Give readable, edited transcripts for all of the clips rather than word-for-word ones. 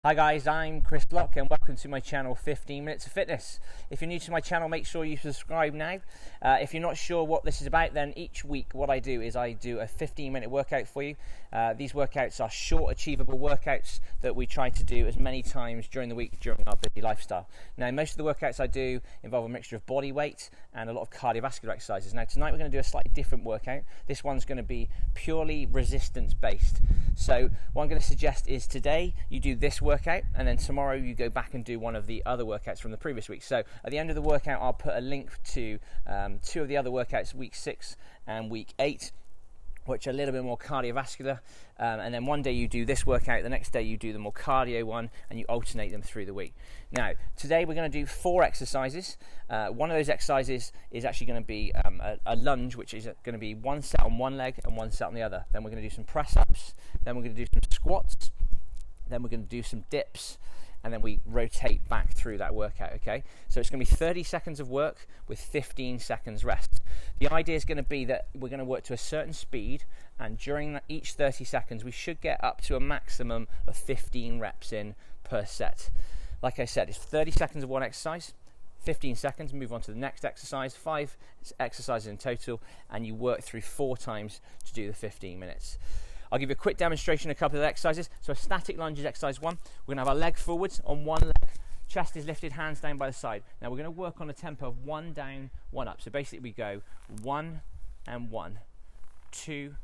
Hi guys, I'm Chris Locke and welcome to my channel 15 Minutes of Fitness. If you're new to my channel, make sure you subscribe now. If you're not sure what this is about, then each week what I do is I do a 15-minute workout for you. These workouts are short, achievable workouts that we try to do as many times during the week during our busy lifestyle. Now, most of the workouts I do involve a mixture of body weight and a lot of cardiovascular exercises. Now, tonight we're going to do a slightly different workout. This one's going to be purely resistance based. So what I'm going to suggest is today you do this workout and then tomorrow you go back and do one of the other workouts from the previous week. So at the end of the workout I'll put a link to two of the other workouts, week 6 and week 8, which are a little bit more cardiovascular, and then one day you do this workout, the next day you do the more cardio one, and you alternate them through the week. Now, today we're going to do 4 exercises. One of those exercises is actually going to be a lunge, which is going to be one set on one leg and one set on the other. Then we're going to do some press-ups, then we're going to do some squats, then we're going to do some dips, and then we rotate back through that workout, okay? So it's going to be 30 seconds of work with 15 seconds rest. The idea is going to be that we're going to work to a certain speed, and during each 30 seconds we should get up to a maximum of 15 reps in per set. Like I said, it's 30 seconds of one exercise, 15 seconds, move on to the next exercise, 5 exercises in total, and you work through 4 times to do the 15 minutes. I'll give you a quick demonstration of a couple of the exercises. So a static lunge is exercise 1. We're going to have our leg forwards on one leg, chest is lifted, hands down by the side. Now we're going to work on a tempo of 1 down, 1 up. So basically we go 1 and 1, 2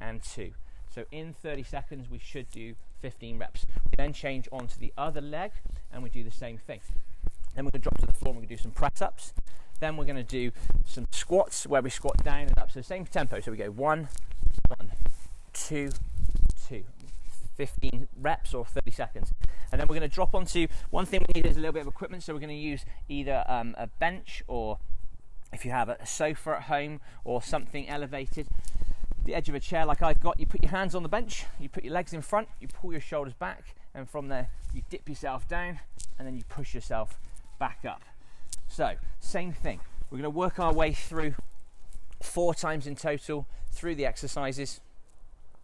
and 2. So in 30 seconds we should do 15 reps. We then change onto the other leg and we do the same thing. Then we're going to drop to the floor and we're going to do some press-ups. Then we're going to do some squats where we squat down and up. So same tempo. So we go 1, 1, 2, 2, 15 reps or 30 seconds. And then we're going to drop onto, one thing we need is a little bit of equipment, so we're going to use either a bench, or if you have a sofa at home or something elevated, the edge of a chair like I've got, you put your hands on the bench, you put your legs in front, you pull your shoulders back, and from there you dip yourself down and then you push yourself back up. So same thing, we're going to work our way through 4 times in total through the exercises,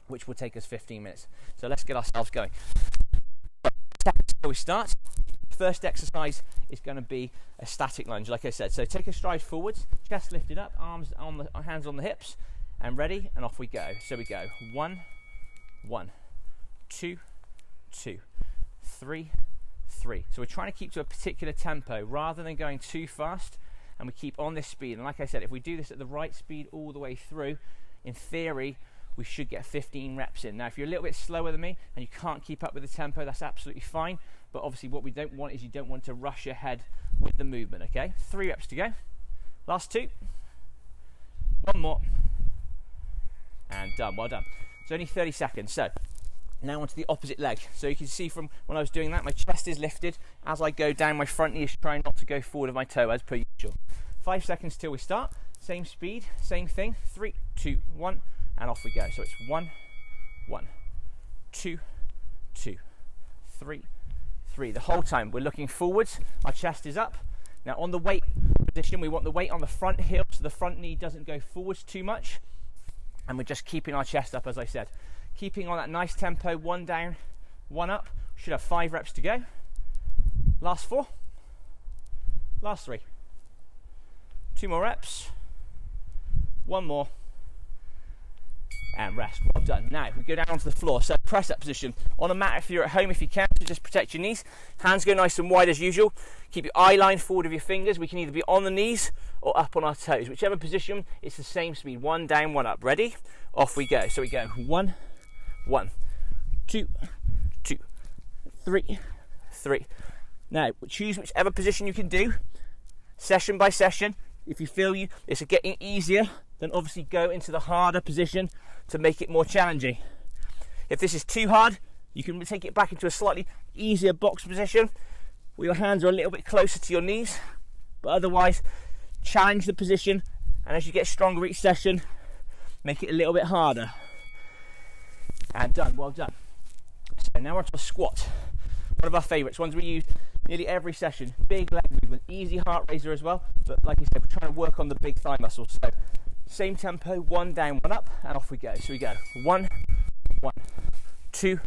which will take us 15 minutes. So let's get ourselves going. So we start. First exercise is going to be a static lunge, like I said. So take a stride forwards, chest lifted up, arms on the hands on the hips, and ready, and off we go. So we go 1, 1, 2, 2, 3, 3. So we're trying to keep to a particular tempo rather than going too fast, and we keep on this speed. And like I said, if we do this at the right speed all the way through, in theory, we should get 15 reps in. Now, if you're a little bit slower than me and you can't keep up with the tempo, that's absolutely fine. But obviously what we don't want is you don't want to rush ahead with the movement, okay? 3 reps to go. Last 2. 1 more. And done, well done. It's only 30 seconds. So now onto the opposite leg. So you can see from when I was doing that, my chest is lifted. As I go down, my front knee is trying not to go forward of my toe as per usual. 5 seconds till we start. Same speed, same thing. 3, 2, 1. And off we go. So it's 1, 1, 2, 2, 3, 3. The whole time we're looking forwards, our chest is up. Now on the weight position, we want the weight on the front heel so the front knee doesn't go forwards too much. And we're just keeping our chest up, as I said. Keeping on that nice tempo, 1 down, 1 up. Should have 5 reps to go. Last 4. Last 3. 2 more reps. 1 more. And rest. Well done. Now we go down onto the floor. So press up position on a mat if you're at home, if you can, to just protect your knees. Hands go nice and wide as usual. Keep your eye line forward of your fingers. We can either be on the knees or up on our toes. Whichever position, it's the same speed. 1 down, 1 up. Ready? Off we go. So we go 1, 1, 2, 2, 3, 3. Now choose whichever position you can do, session by session. If you feel it's getting easier, then obviously go into the harder position to make it more challenging. If this is too hard, you can take it back into a slightly easier box position where your hands are a little bit closer to your knees, but otherwise challenge the position, and as you get stronger each session, make it a little bit harder. And done, well done. So now we're on to a squat, one of our favourites, ones we use nearly every session. Big leg movement, easy heart raiser as well, but like I said, we're trying to work on the big thigh muscles. So same tempo, 1 down, 1 up, and off we go. So we go 1, 1, 2,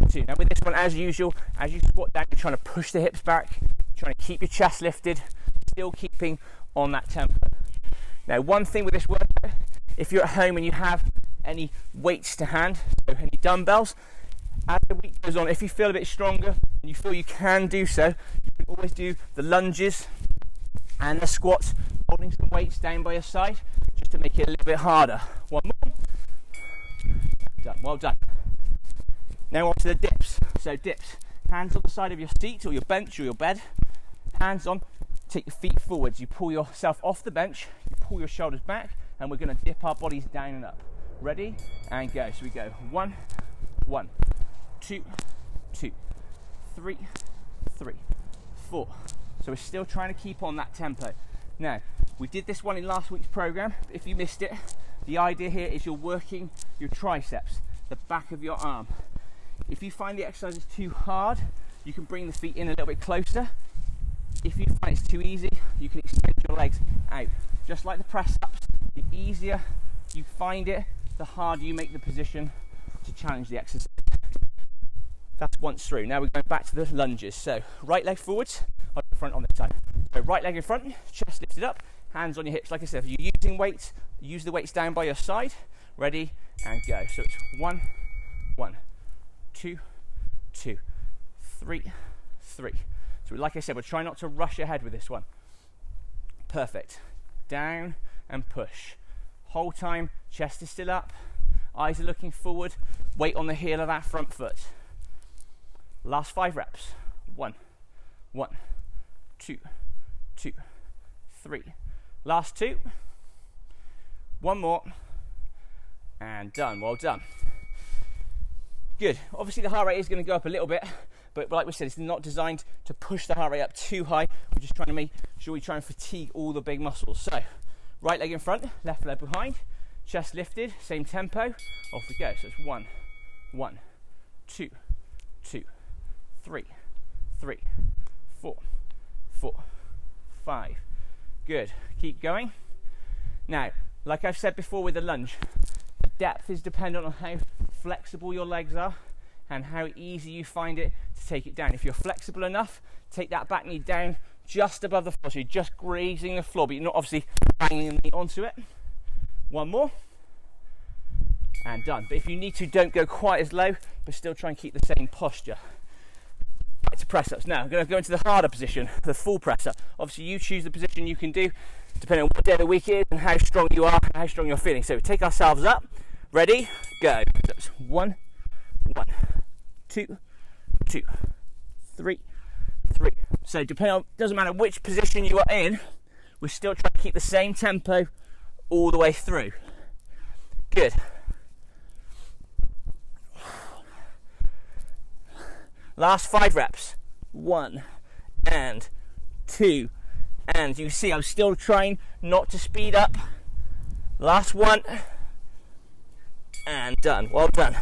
2. Now with this one, as usual, as you squat down, you're trying to push the hips back, trying to keep your chest lifted, still keeping on that tempo. Now, one thing with this workout, if you're at home and you have any weights to hand, so any dumbbells, as the week goes on, if you feel a bit stronger and you feel you can do so, you can always do the lunges and the squats, holding some weights down by your side, just to make it a little bit harder. One more. Done. Well done. Now on to the dips. So dips, hands on the side of your seat or your bench or your bed, hands on, take your feet forwards, you pull yourself off the bench, you pull your shoulders back, and we're going to dip our bodies down and up. Ready? And go. So we go 1, 1, 2, 2, 3, 3, 4. So we're still trying to keep on that tempo. Now, we did this one in last week's program. If you missed it, the idea here is you're working your triceps, the back of your arm. If you find the exercise is too hard, you can bring the feet in a little bit closer. If you find it's too easy, you can extend your legs out. Just like the press ups, the easier you find it, the harder you make the position to challenge the exercise. That's once through. Now we're going back to the lunges. So right leg forwards, on the front on this side. So right leg in front, chest lifted up, hands on your hips. Like I said, if you're using weights, use the weights down by your side. Ready, and go. So it's 1, 1, 2, 2, 3, 3. So like I said, we're trying not to rush ahead with this one. Perfect. Down and push. Whole time, chest is still up, eyes are looking forward, weight on the heel of that front foot. Last 5 reps. 1, 1, 2, 2, 3. Last 2. One more. And done. Well done. Good. Obviously the heart rate is going to go up a little bit, but like we said, it's not designed to push the heart rate up too high. We're just trying to make sure we try and fatigue all the big muscles. So, right leg in front, left leg behind, chest lifted, same tempo. Off we go. So it's 1, 1, 2, 2, 3, 3, 4, 4, 5. Good. Keep going. Now, like I've said before with the lunge, the depth is dependent on how flexible your legs are and how easy you find it to take it down. If you're flexible enough, take that back knee down just above the floor, so you're just grazing the floor, but you're not obviously banging the knee onto it. One more, and done. But if you need to, don't go quite as low, but still try and keep the same posture. Back to press ups. Now I'm going to go into the harder position, the full press up. Obviously you choose the position you can do depending on what day of the week it is and how strong you are and how strong you're feeling. So take ourselves up. Ready, go. So it's 1, 1, 2, 2, 3, 3. So depending on, doesn't matter which position you are in, we're still trying to keep the same tempo all the way through. Good. Last 5 reps. 1 and 2. And you see I'm still trying not to speed up. Last 1. And done. Well done.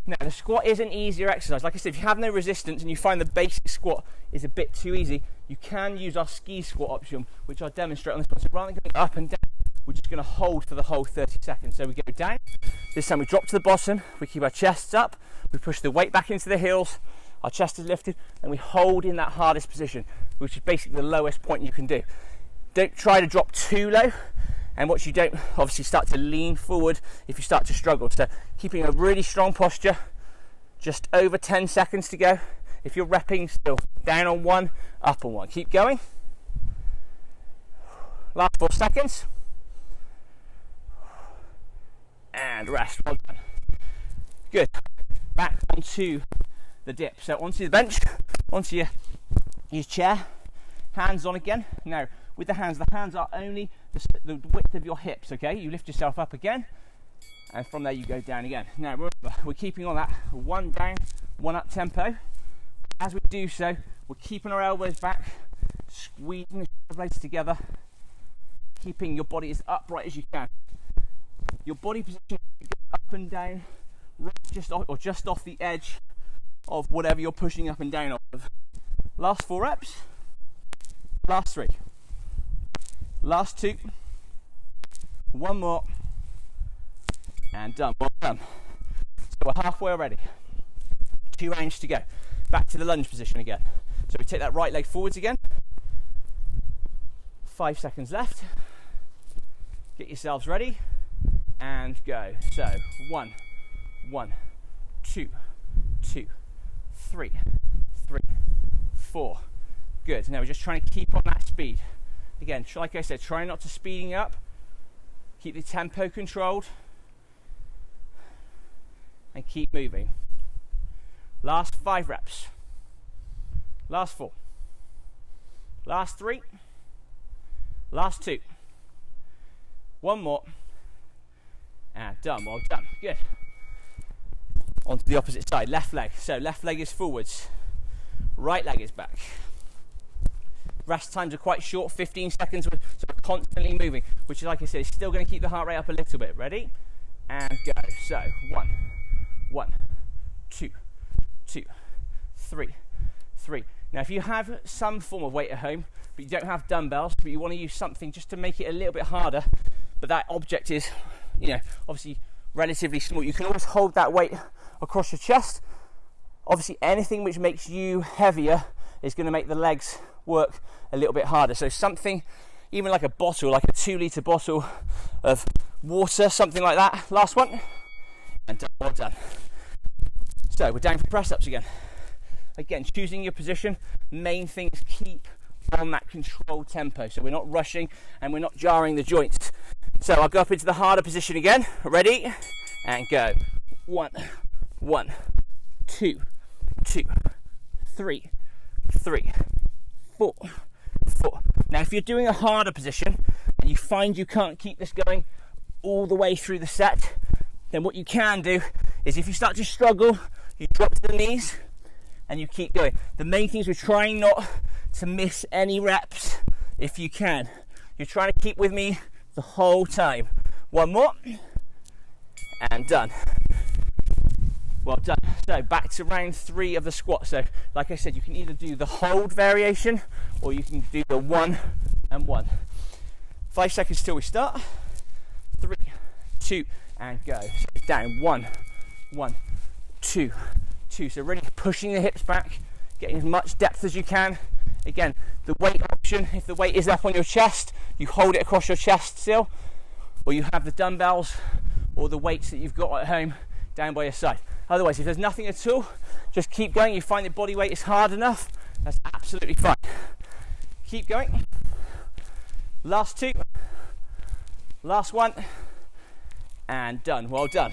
Now the squat is an easier exercise. Like I said, if you have no resistance and you find the basic squat is a bit too easy, you can use our ski squat option, which I'll demonstrate on this one. So rather than going up and down, we're just going to hold for the whole 30 seconds. So we go down. This time we drop to the bottom. We keep our chests up. We push the weight back into the heels. Our chest is lifted, and we hold in that hardest position, which is basically the lowest point you can do. Don't try to drop too low. And watch you don't obviously start to lean forward if you start to struggle. So keeping a really strong posture, just over 10 seconds to go. If you're repping, still down on 1, up on 1. Keep going. Last 4 seconds. And rest. Well done. Good. Back onto the dip. So onto the bench, onto your chair. Hands on again. Now, with the hands are only the width of your hips, okay? You lift yourself up again, and from there you go down again. Now, remember, we're keeping on that 1 down, 1 up tempo. As we do so, we're keeping our elbows back, squeezing the shoulder blades together, keeping your body as upright as you can. Your body position up and down, right just off the edge of whatever you're pushing up and down off of. Last 4 reps. Last 3. Last 2. 1 more. And done. Well done. So we're halfway already. 2 rounds to go. Back to the lunge position again. So we take that right leg forwards again. 5 seconds left. Get yourselves ready and go. So 1, 1, 2, 2, 3, 3, 4. Good. Now we're just trying to keep on that speed. Again, like I said, try not to speeding up. Keep the tempo controlled. And keep moving. Last 5 reps. Last 4. Last 3. Last 2. 1 more. And done. Well done. Good. On to the opposite side. Left leg. So left leg is forwards. Right leg is back. Rest times are quite short, 15 seconds, so we're constantly moving, which is, like I said, is still going to keep the heart rate up a little bit. Ready? And go. So 1, 1, 2, 2, 3, 3. Now, if you have some form of weight at home, but you don't have dumbbells, but you want to use something just to make it a little bit harder, but that object is, obviously relatively small, you can always hold that weight across your chest. Obviously, anything which makes you heavier is going to make the legs work a little bit harder. So something, even like a bottle, like a 2-litre bottle of water, something like that. Last one. And done. Well done. So we're down for press-ups again. Again, choosing your position. Main thing is keep on that controlled tempo. So we're not rushing and we're not jarring the joints. So I'll go up into the harder position again. Ready? And go. 1, 1, 2, 2, 3, 3, 4, 4. Now, if you're doing a harder position and you find you can't keep this going all the way through the set, then what you can do is, if you start to struggle, you drop to the knees and you keep going. The main thing is we're trying not to miss any reps if you can. You're trying to keep with me the whole time. 1 more and done. Well done. So back to round 3 of the squat. So like I said, you can either do the hold variation or you can do the 1 and 1. 5 seconds till we start. 3, 2 and go. So it's down. 1, 1, 2, 2. So really pushing the hips back, getting as much depth as you can. Again, the weight option, if the weight is up on your chest, you hold it across your chest still, or you have the dumbbells or the weights that you've got at home down by your side. Otherwise, if there's nothing at all, just keep going. You find that body weight is hard enough, that's absolutely fine. Keep going. Last 2. Last 1. And done. Well done.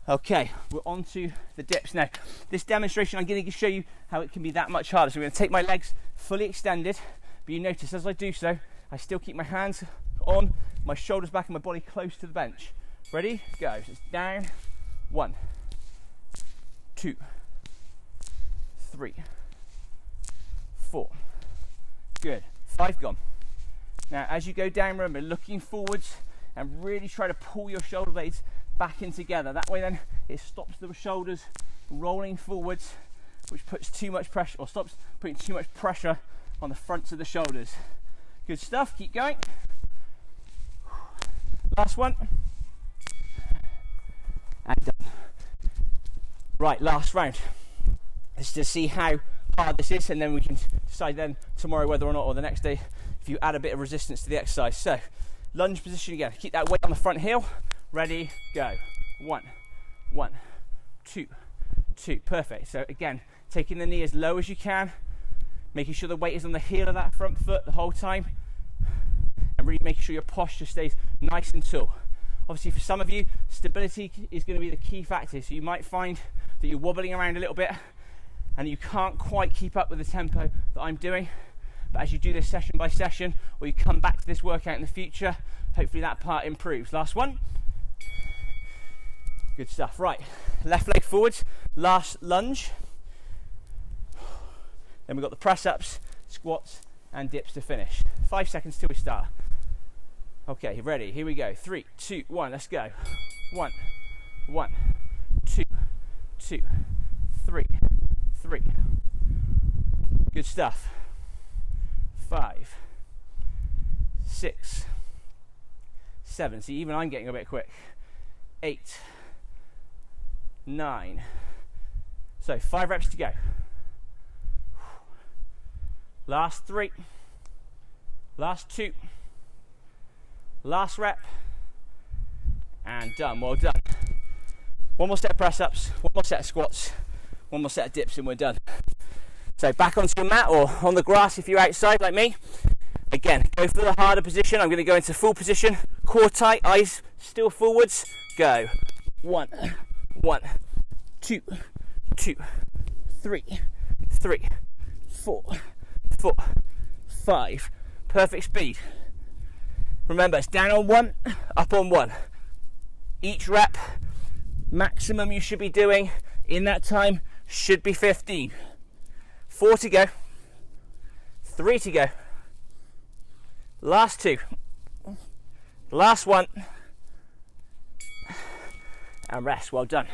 Okay, we're on to the dips now. This demonstration, I'm going to show you how it can be that much harder. So I'm going to take my legs fully extended, but you notice as I do so, I still keep my hands on, my shoulders back and my body close to the bench. Ready? Go. So it's down. 1, 2, 3, 4. Good. 5 gone. Now, as you go down, remember, looking forwards and really try to pull your shoulder blades back in together. That way then it stops the shoulders rolling forwards, which puts too much pressure, or stops putting too much pressure on the fronts of the shoulders. Good stuff. Keep going. Last one. And done. Right, last round. Let's just see how hard this is, and then we can decide then tomorrow whether or not, or the next day, if you add a bit of resistance to the exercise. So, lunge position again. Keep that weight on the front heel. Ready, go. 1, 1, 2, 2. Perfect. So again, taking the knee as low as you can, making sure the weight is on the heel of that front foot the whole time, and really making sure your posture stays nice and tall. Obviously, for some of you, stability is going to be the key factor. So you might find that you're wobbling around a little bit and you can't quite keep up with the tempo that I'm doing. But as you do this session by session, or you come back to this workout in the future, hopefully that part improves. Last one. Good stuff. Right, left leg forwards, last lunge. Then we've got the press-ups, squats, and dips to finish. 5 seconds till we start. Okay, ready, here we go. 3, 2, 1, let's go. 1, 1, 2, 2, 3, 3. Good stuff. 5, 6, 7. See, even I'm getting a bit quick. 8, 9, So 5 reps to go. Last 3. Last 2. Last rep. And done. Well done. One more set of press ups, one more set of squats, one more set of dips, and we're done. So back onto your mat or on the grass if you're outside like me. Again, go for the harder position. I'm going to go into full position, core tight, eyes still forwards. Go. 1, 1, 2, 2, 3, 3, 4, 4, 5. Perfect speed. Remember, it's down on 1, up on 1. Each rep, maximum you should be doing in that time should be 15. 4 to go. 3 to go. Last 2. Last 1. And rest. Well done.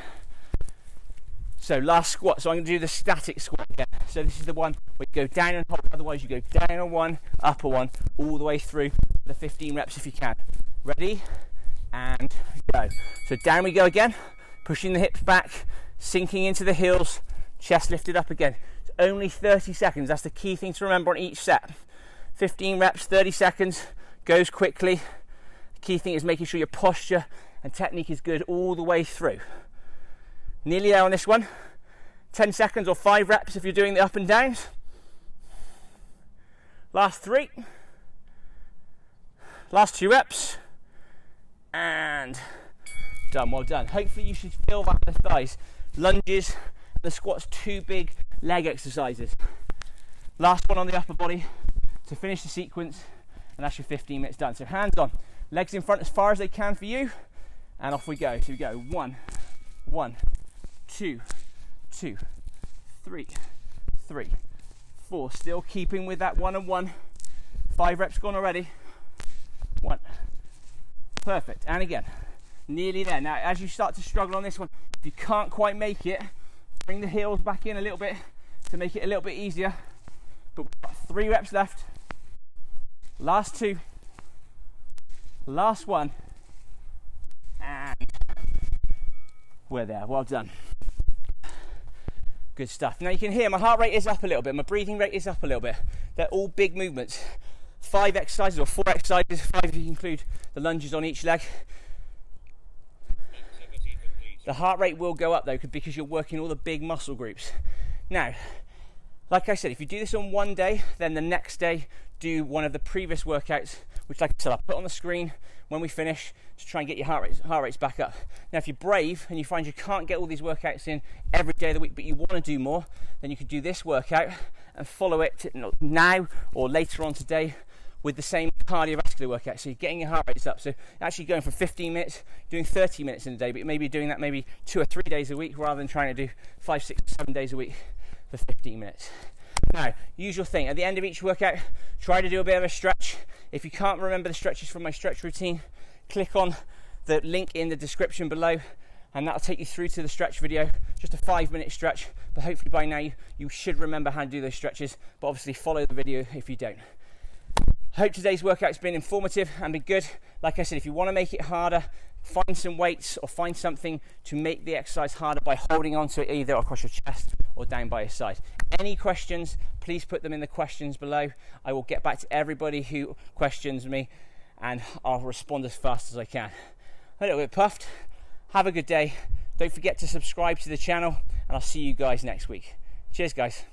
So last squat. So I'm going to do the static squat again. So this is the one where you go down and hold. Otherwise you go down on 1, up on 1, all the way through the 15 reps if you can. Ready? And go. So down we go again. Pushing the hips back. Sinking into the heels. Chest lifted up again. It's only 30 seconds. That's the key thing to remember on each set. 15 reps, 30 seconds. Goes quickly. The key thing is making sure your posture and technique is good all the way through. Nearly there on this one. 10 seconds or 5 reps if you're doing the up and downs. Last 3. Last 2 reps. And done. Well done. Hopefully you should feel that in the thighs. Lunges, the squats, 2 big leg exercises. Last one on the upper body to finish the sequence, and that's your 15 minutes done. So hands on, legs in front as far as they can for you, and off we go. So we go 1, 1, 2, 2, 3, 3, 4. Still keeping with that 1 and 1. 5 reps gone already. 1. Perfect. And again, nearly there. Now, as you start to struggle on this one, if you can't quite make it, bring the heels back in a little bit to make it a little bit easier. But we've got 3 reps left. Last 2. Last 1. And we're there. Well done. Good stuff. Now you can hear my heart rate is up a little bit. My breathing rate is up a little bit. They're all big movements. 5 exercises or 4 exercises. 5 if you include the lunges on each leg. The heart rate will go up though because you're working all the big muscle groups. Now, like I said, if you do this on one day, then the next day do one of the previous workouts, which, like I said, I'll put on the screen when we finish to try and get your heart rates back up. Now, if you're brave and you find you can't get all these workouts in every day of the week, but you want to do more, then you could do this workout and follow it now or later on today with the same cardiovascular workout. So you're getting your heart rates up. So actually going from 15 minutes, doing 30 minutes in a day, but maybe doing that maybe 2 or 3 days a week rather than trying to do 5, 6, 7 days a week for 15 minutes. Now, usual thing, at the end of each workout, try to do a bit of a stretch. If you can't remember the stretches from my stretch routine, click on the link in the description below and that'll take you through to the stretch video. Just a 5-minute stretch, but hopefully by now you should remember how to do those stretches, but obviously follow the video if you don't. Hope today's workout's been informative and been good. Like I said, if you want to make it harder, find some weights or find something to make the exercise harder by holding on to it either across your chest or down by your side. Any questions, please put them in the questions below. I will get back to everybody who questions me and I'll respond as fast as I can. A little bit puffed. Have a good day. Don't forget to subscribe to the channel and I'll see you guys next week. Cheers, guys.